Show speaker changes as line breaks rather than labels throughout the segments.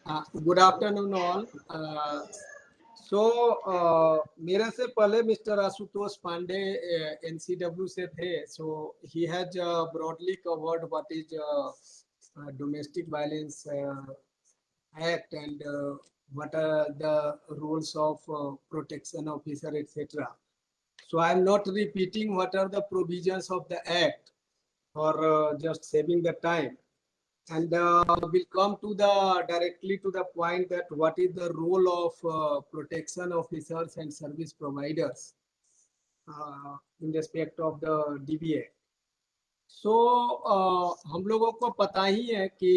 Good afternoon all. सो मेरे से पहले मिस्टर आशुतोष पांडे एनसीडब्ल्यू से थे। So he has broadly covered what is domestic violence act and what are the roles of protection officer, etc. So I am not repeating what are the provisions of the act for just saving the time. And we'll come to the directly to the point that what is the role of protection officers and service providers in respect of the DBA. So हम लोगों को पता ही है कि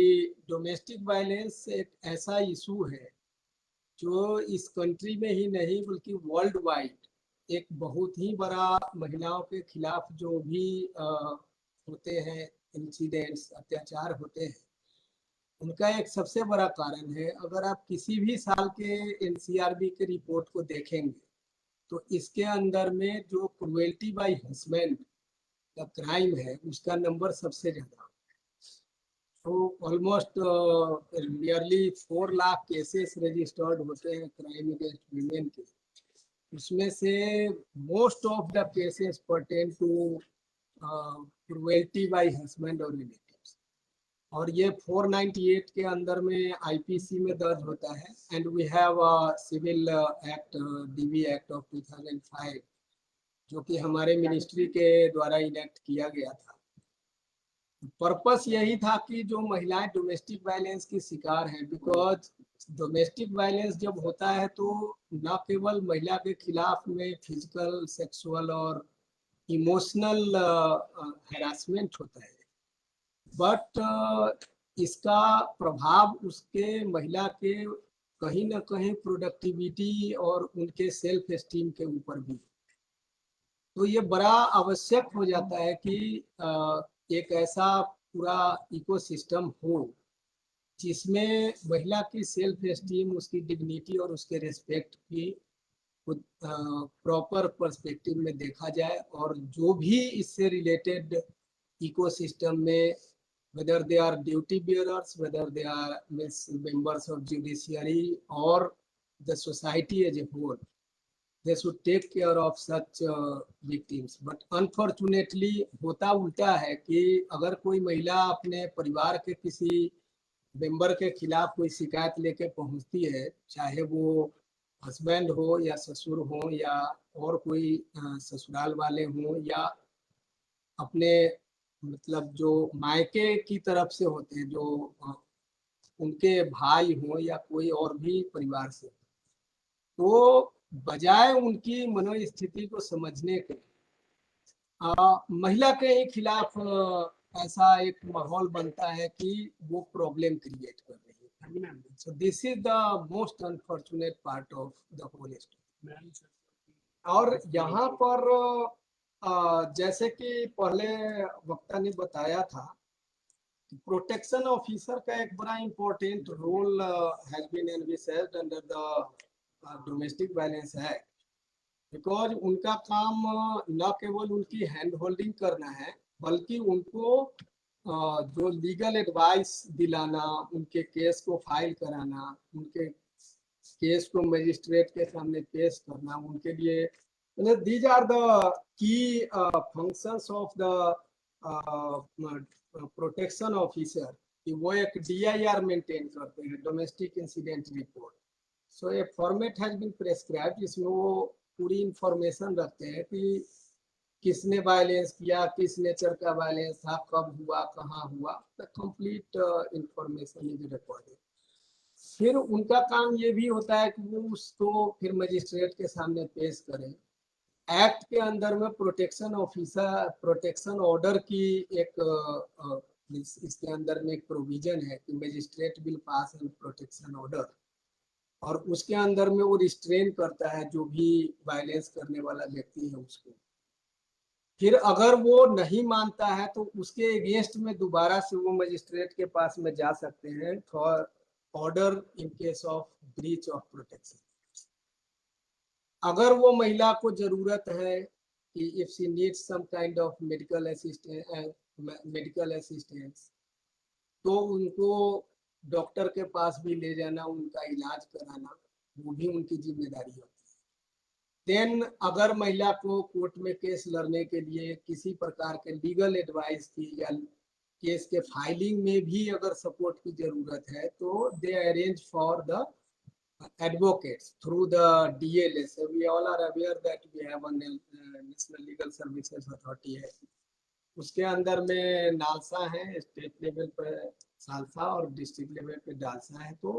domestic violence एक ऐसा issue है जो इस कंट्री में ही नहीं बल्कि वर्ल्ड वाइड एक बहुत ही बड़ा महिलाओं के खिलाफ जो भी होते हैं इंसिडेंट्स, अत्याचार होते हैं, उनका एक सबसे बड़ा कारण है। अगर आप किसी भी साल के एनसीआरबी के रिपोर्ट को देखेंगे तो इसके अंदर में जो क्रुएल्टी बाय हस्बैंड का क्राइम है उसका नंबर सबसे ज्यादा। तो almost nearly 4 lakh cases registered होते हैं क्राइम अगेंस्ट वीमेन के। उसमें से most of the cases pertain to cruelty by husband और रिलेटिव्स, और ये 498 के अंदर में आईपीसी में दर्ज होता है। And we have civil act, DV act of 2005 जो कि हमारे मिनिस्ट्री के द्वारा इनेक्ट किया गया था। पर्पस यही था कि जो महिलाएं डोमेस्टिक वायलेंस की शिकार हैं, बिकॉज डोमेस्टिक वायलेंस जब होता है तो न केवल महिला के खिलाफ में फिजिकल, सेक्सुअल और इमोशनल हैरासमेंट होता है, बट इसका प्रभाव उसके महिला के कहीं ना कहीं प्रोडक्टिविटी और उनके सेल्फ एस्टीम के ऊपर भी। तो ये बड़ा आवश्यक हो जाता है कि एक ऐसा पूरा इकोसिस्टम हो जिसमें महिला की सेल्फ एस्टीम, उसकी डिग्निटी और उसके रेस्पेक्ट की प्रॉपर पर्सपेक्टिव में देखा जाए, और जो भी इससे रिलेटेड इकोसिस्टम में whether they are duty bearers, whether they are members of judiciary or the society as a whole, they should take care of such victims. But unfortunately होता उल्टा है कि अगर कोई महिला अपने परिवार के किसी मेंबर के खिलाफ कोई शिकायत लेके पहुंचती है, चाहे वो हस्बैंड हो या ससुर हो या और कोई ससुराल वाले हो या अपने मतलब जो मायके की तरफ से होते हैं, जो उनके भाई हो या कोई और भी परिवार से, तो बजाय उनकी मनोस्थिति को समझने के महिला के ही खिलाफ ऐसा एक माहौल बनता है कि वो प्रॉब्लम क्रिएट कर रही है। So this is the most unfortunate part of the whole story. और यहाँ पर जैसे कि पहले वक्ता ने बताया था, प्रोटेक्शन ऑफिसर का एक बड़ा important role has been envisaged under the domestic violence act, because उनका काम न केवल उनकी हैंड होल्डिंग करना है बल्कि उनको जो लीगल एडवाइस दिलाना, उनके केस को फाइल कराना, उनके केस को मजिस्ट्रेट के सामने पेश करना, उनके लिए these are the key functions of the protection officer कि वो एक DIR मेंटेन करते हैं, domestic incident report. So a format has been prescribed जिसमें वो पूरी इंफॉर्मेशन रखते हैं कि किसने वायलेंस किया, किस नेचर का वायलेंस था, कब हुआ, कहाँ हुआ, the complete information is recorded. फिर उनका काम ये भी होता है कि वो उसको फिर मजिस्ट्रेट के सामने पेश करें। एक्ट के अंदर में प्रोटेक्शन ऑफिसर, प्रोटेक्शन ऑर्डर की एक इसके अंदर में एक प्रोविजन है कि magistrate will pass an protection order, और उसके अंदर में वो रिस्ट्रेन करता है जो भी वायलेंस करने वाला व्यक्ति है उसको। फिर अगर वो नहीं मानता है तो उसके अगेंस्ट में दोबारा से वो मजिस्ट्रेट के पास में जा सकते हैं for order in case of breach of protection. अगर वो महिला को जरूरत है कि if she needs some kind of medical assistance, तो उनको डॉक्टर के पास भी ले जाना, उनका इलाज कराना, वो भी उनकी जिम्मेदारी होती है। देन अगर महिला को कोर्ट में केस लड़ने के लिए किसी प्रकार के लीगल एडवाइस की या केस के फाइलिंग में भी अगर सपोर्ट की जरूरत है तो they arrange for the advocates through the DLS. We all are aware that we have a National Legal Services Authority है, उसके अंदर में नालसा है, स्टेट लेवल पे सालसा और डिस्ट्रिक्ट लेवल पे डालसा है। तो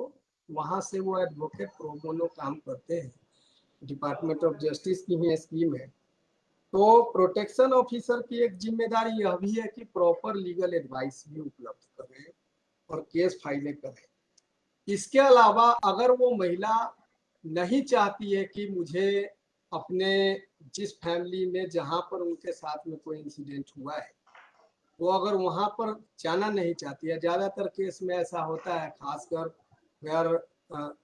वहाँ से वो एडवोकेट प्रो बोनो काम करते हैं। डिपार्टमेंट ऑफ जस्टिस की ही स्कीम है। तो प्रोटेक्शन ऑफिसर की एक जिम्मेदारी यह भी है कि प्रॉपर लीगल एडवाइस भी उपलब्ध करें और केस फाइलें करें। इसके अलावा अगर वो महिला नहीं चाहती है कि मुझे अपने जिस फैमिली में जहाँ पर उनके साथ में कोई इंसिडेंट हुआ है, वो अगर वहाँ पर जाना नहीं चाहती है, ज़्यादातर केस में ऐसा होता है, खासकर where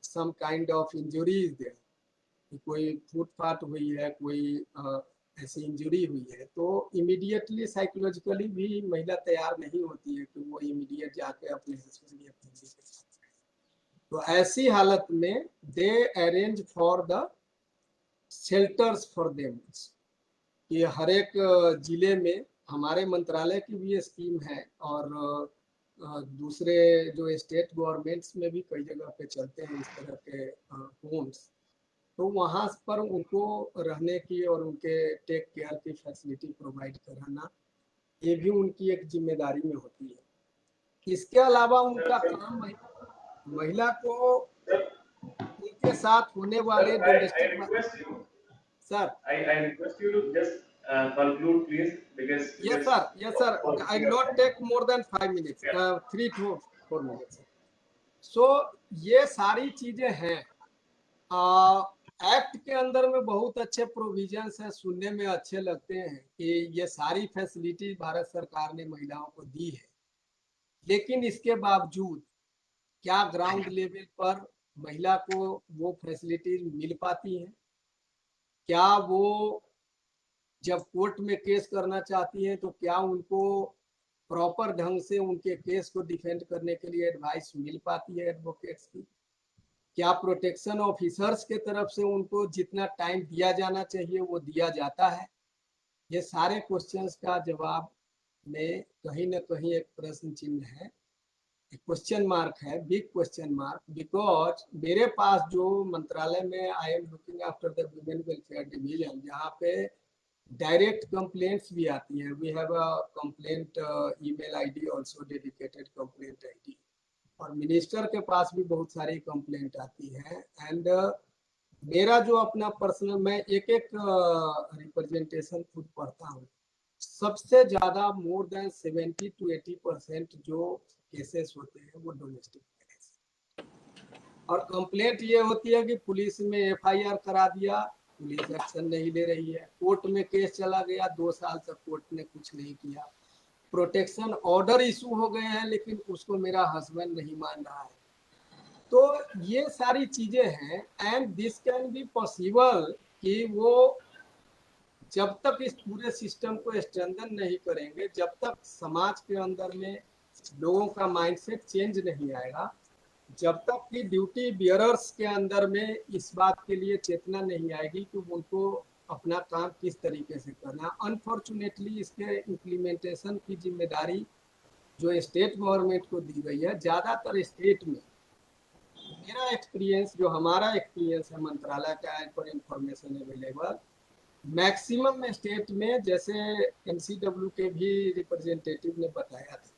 some kind of injury is there, कोई फूट फाट हुई है, कोई ऐसी इंजरी हुई है, तो इमीडिएटली साइकोलॉजिकली भी महिला तैयार नहीं होती है कि वो इमीडिएट जाके अपने हस्बैंड या फैमिली के साथ। तो ऐसी हालत में they arrange for the shelters for them. ये हर एक जिले में हमारे मंत्रालय की भी स्कीम है और दूसरे जो स्टेट गवर्नमेंट्स में भी कई जगह पे चलते हैं इस तरह के होम्स। तो वहाँ पर उनको रहने की और उनके टेक केयर की फैसिलिटी प्रोवाइड कराना, ये भी उनकी एक जिम्मेदारी में होती है। इसके अलावा उनका काम महिला को उनके साथ होने वाले domestic. Sir,
I request you to just conclude, please,
yes
because
sir, yes sir, I
we
not
are
take more than 5 minutes,
yeah.
3 to 4 minutes। सो ये सारी चीजें हैं। एक्ट के अंदर में बहुत अच्छे प्रोविजंस हैं, सुनने में अच्छे लगते हैं कि ये सारी फैसिलिटी भारत सरकार ने महिलाओं को दी है, लेकिन इसके बावजूद क्या ग्राउंड लेवल पर महिला को वो फैसिलिटीज मिल पाती हैं? क्या वो जब कोर्ट में केस करना चाहती हैं तो क्या उनको प्रॉपर ढंग से उनके केस को डिफेंड करने के लिए एडवाइस मिल पाती है एडवोकेट्स की? क्या प्रोटेक्शन ऑफिसर्स के तरफ से उनको जितना टाइम दिया जाना चाहिए वो दिया जाता है? ये सारे क्वेश्चंस का जवाब में कहीं ना कहीं एक प्रश्न चिन्ह है, एक क्वेश्चन मार्क है, बिग क्वेश्चन मार्क। बिकॉज मेरे पास जो मंत्रालय में I am looking after the women welfare division, जहाँ पे डायरेक्ट कंप्लेंट्स भी आती हैं। We have a complaint email ID also, dedicated complaint ID, और मिनिस्टर के पास भी बहुत सारी कंप्लेंट आती है। एंड मेरा जो अपना पर्सनल, मैं एक एक रिप्रेजेंटेशन खुद पढ़ता हूँ, सबसे ज्यादा मोर देन 70 to 80% जो केसेस होते हैं वो डोमेस्टिक केस। और कंप्लेंट ये होती है कि पुलिस में एफआईआर करा दिया, पुलिस एक्शन नहीं ले रही है, कोर्ट में केस चला गया, 2 साल तक कोर्ट ने कुछ नहीं किया, प्रोटेक्शन ऑर्डर इशू हो गए हैं लेकिन उसको मेरा हस्बैंड नहीं मान रहा है। तो ये सारी चीजें हैं। And this can be possible कि वो जब तक इस पूरे सिस्टम को स्ट्रेंथन नहीं करेंगे, जब तक समाज के अंदर में लोगों का माइंडसेट चेंज नहीं आएगा, जब तक कि ड्यूटी बियरर्स के अंदर में इस बात के लिए चेतना नहीं आएगी कि उनको अपना काम किस तरीके से करना। अनफॉर्चुनेटली इसके इम्प्लीमेंटेशन की जिम्मेदारी जो स्टेट गवर्नमेंट को दी गई है, ज़्यादातर स्टेट में मेरा एक्सपीरियंस, जो हमारा एक्सपीरियंस है मंत्रालय का, as per information available, maximum state में, जैसे एनसीडब्ल्यू के भी रिप्रेजेंटेटिव ने बताया था,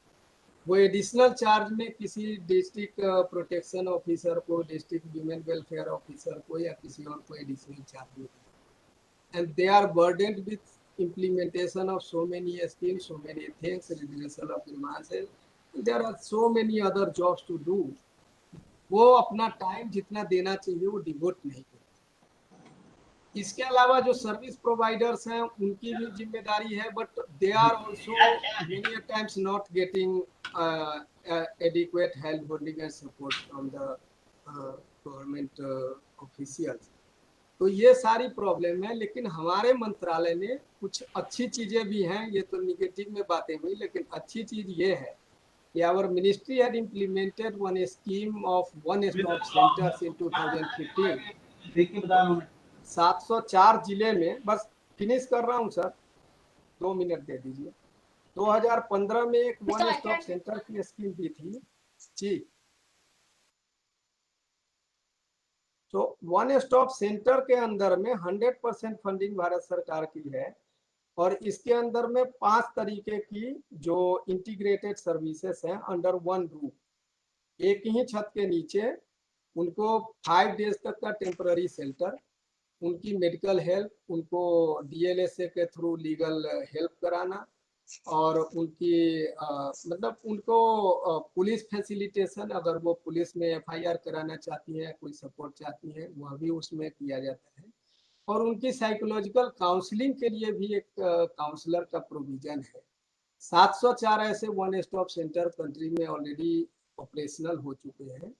वो एडिशनल चार्ज में किसी डिस्ट्रिक्ट प्रोटेक्शन ऑफिसर को, डिस्ट्रिक्ट ह्यूमन वेलफेयर ऑफिसर को या किसी और को एडिशनल चार्ज में, and they are burdened with implementation of so many schemes, so many things, redressal of grievances, there are so many other jobs to do। वो अपना time जितना देना चाहिए वो डिवोट नहीं करते। इसके अलावा जो सर्विस प्रोवाइडर्स हैं उनकी भी जिम्मेदारी है, but they are also many times not getting adequate help, holding and support from the government officials। तो ये सारी प्रॉब्लम है। लेकिन हमारे मंत्रालय में कुछ अच्छी चीजें भी हैं, ये तो निगेटिव में बातें हुई, लेकिन अच्छी चीज ये है our ministry had implemented one scheme of one-stop centers in 2015. 704 जिले में, बस फिनिश कर रहा हूँ सर, 2 मिनट दे दीजिए। 2015 में एक वन स्टॉप सेंटर की स्कीम दी थी जी। तो वन स्टॉप सेंटर के अंदर में 100% फंडिंग भारत सरकार की है और इसके अंदर में 5 तरीके की जो इंटीग्रेटेड सर्विसेज हैं अंडर वन रूफ, एक ही छत के नीचे उनको 5 डेज तक का टेम्पररी शेल्टर, उनकी मेडिकल हेल्प, उनको DLSA के थ्रू लीगल हेल्प कराना और उनकी मतलब उनको पुलिस फैसिलिटेशन, अगर वो पुलिस में FIR कराना चाहती है, कोई सपोर्ट चाहती है, वह भी उसमें किया जाता है। और उनकी साइकोलॉजिकल काउंसलिंग के लिए भी एक काउंसलर का प्रोविजन है। 704 ऐसे वन स्टॉप सेंटर कंट्री में ऑलरेडी ऑपरेशनल हो चुके हैं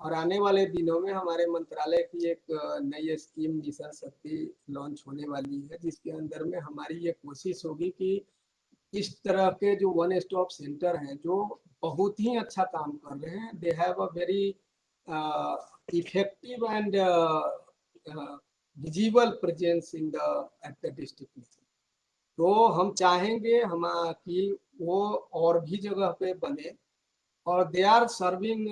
और आने वाले दिनों में हमारे मंत्रालय की एक नई स्कीम मिशन शक्ति लॉन्च होने वाली है, जिसके अंदर में हमारी ये कोशिश होगी कि इस तरह के जो वन स्टॉप सेंटर हैं जो बहुत ही अच्छा काम कर रहे हैं, they have a very effective and visible presence in the at the district. तो हम चाहेंगे कि वो और भी जगह पे बने और they are serving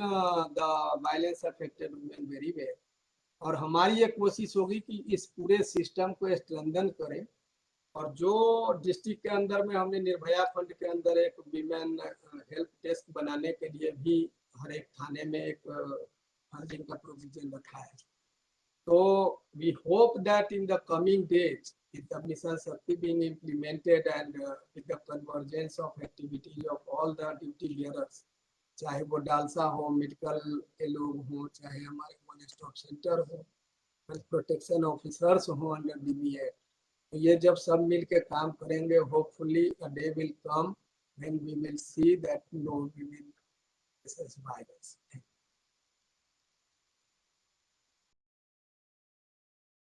the violence affected women very well. और हमारी ये कोशिश होगी कि इस पूरे सिस्टम को स्ट्रेंथन करें और जो डिस्ट्रिक्ट के अंदर में हमने निर्भया फंड के अंदर एक वीमेन हेल्प डेस्क बनाने के लिए भी हर एक थाने में एक फंडिंग का प्रोविजन रखा है। So we hope that in the coming days, with the mission Shakti being implemented and with the convergence of activities of all the duty bearers, चाहे वो डालसा हो, मेडिकल के लोग हों, चाहे हमारे वन स्टॉप सेंटर हो, प्रोटेक्शन ऑफिसर्स हो अंडर DBA, तो ये जब सब मिल के काम करेंगे, hopefully a day will come when we will see that no women is violence.